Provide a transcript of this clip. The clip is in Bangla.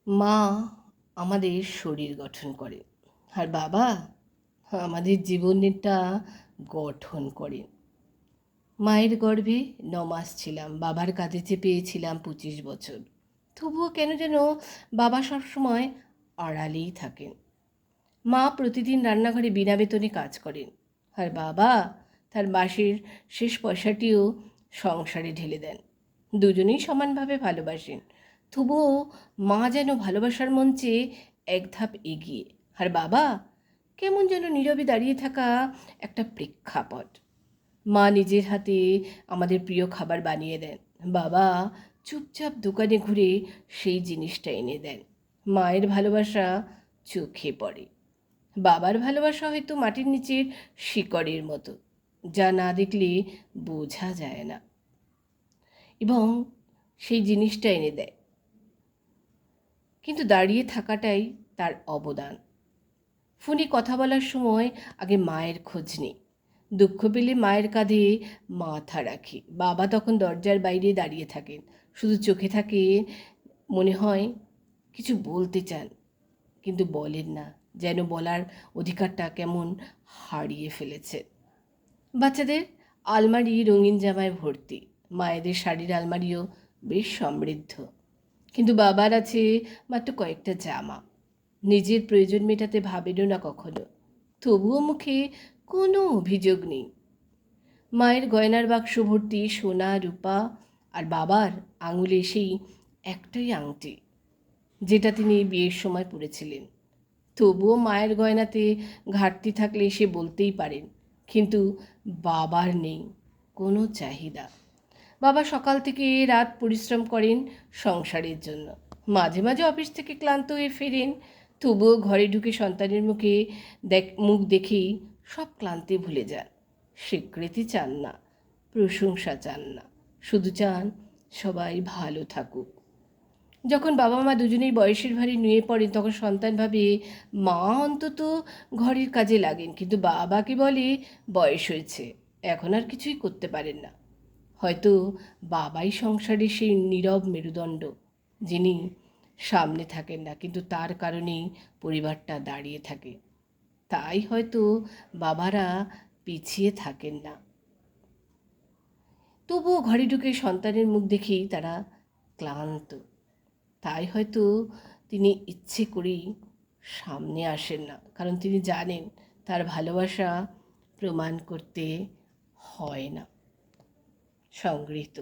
মা আমাদের শরীর গঠন করে, আর বাবা আমাদের জীবনটা গঠন করে। মায়ের গর্ভে 9 মাস ছিলাম, বাবার কাঁধে চেপেছিলাম 25 বছর। তবুও কেন যেন বাবা সবসময় আড়ালেই থাকেন। মা প্রতিদিন রান্নাঘরে বিনা বেতনে কাজ করেন, আর বাবা তার মাসের শেষ পয়সাটিও সংসারে ঢেলে দেন। দুজনেই সমানভাবে ভালোবাসেন, তবুও মা যেন ভালোবাসার মঞ্চে এক ধাপ এগিয়ে, আর বাবা কেমন যেন নীরবে দাঁড়িয়ে থাকা একটা প্রেক্ষাপট। মা নিজের হাতে আমাদের প্রিয় খাবার বানিয়ে দেন, বাবা চুপচাপ দোকানে ঘুরে সেই জিনিসটা এনে দেন। মায়ের ভালোবাসা চোখে পড়ে, বাবার ভালোবাসা হয়তো মাটির নিচের শিকড়ের মতো, যা না দেখলে বোঝা যায় না, এবং সেই জিনিসটা এনে দেয়, কিন্তু দাঁড়িয়ে থাকাটাই তার অবদান। ফোনে কথা বলার সময় আগে মায়ের খোঁজ নিই, দুঃখ পেলে মায়ের কাঁধে মাথা রাখি। বাবা তখন দরজার বাইরে দাঁড়িয়ে থাকেন, শুধু চোখে থাকে, মনে হয় কিছু বলতে চান কিন্তু বলেন না, যেন বলার অধিকারটা কেমন হারিয়ে ফেলেছে। বাচ্চাদের আলমারি রঙিন জামায় ভর্তি, মায়েদের শাড়ির আলমারিও বেশ সমৃদ্ধ, কিন্তু বাবার আছে মাত্র কয়েকটা জামা। নিজের প্রয়োজন মেটাতে ভাবেনও না কখনো, তবুও মুখে কোনো অভিযোগ নেই। মায়ের গয়নার বাক্স ভর্তি সোনা রূপা, আর বাবার আঙুলে সেই একটাই আংটি যেটা তিনি বিয়ের সময় পরেছিলেন। তবুও মায়ের গয়নাতে ঘাটতি থাকলে সে বলতেই পারেন, কিন্তু বাবার নেই কোনো চাহিদা। বাবা সকাল থেকে রাত পরিশ্রম করেন সংসারের জন্য, মাঝে মাঝে অফিস থেকে ক্লান্ত হয়ে ফেরেন, তবুও ঘরে ঢুকে সন্তানের মুখ দেখেই সব ক্লান্তি ভুলে যান। স্বীকৃতি চান না, প্রশংসা চান না, শুধু চান সবাই ভালো থাকুক। যখন বাবা মা দুজনেই বয়সের ভারে নুয়ে পড়েন, তখন সন্তান ভাবে মা অন্তত ঘরের কাজে লাগেন, কিন্তু বাবাকে বলে বয়স হয়েছে, এখন আর কিছুই করতে পারেন না। হয়তো বাবাই সংসারে সেই নীরব মেরুদণ্ড, যিনি সামনে থাকেন না, কিন্তু তার কারণেই পরিবারটা দাঁড়িয়ে থাকে। তাই হয়তো বাবারা পিছিয়ে থাকেন না, তবুও ঘরে ঢুকে সন্তানের মুখ দেখেই তারা ক্লান্ত। তাই হয়তো তিনি ইচ্ছে করেই সামনে আসেন না, কারণ তিনি জানেন তার ভালোবাসা প্রমাণ করতে হয় না। সংগৃহীত।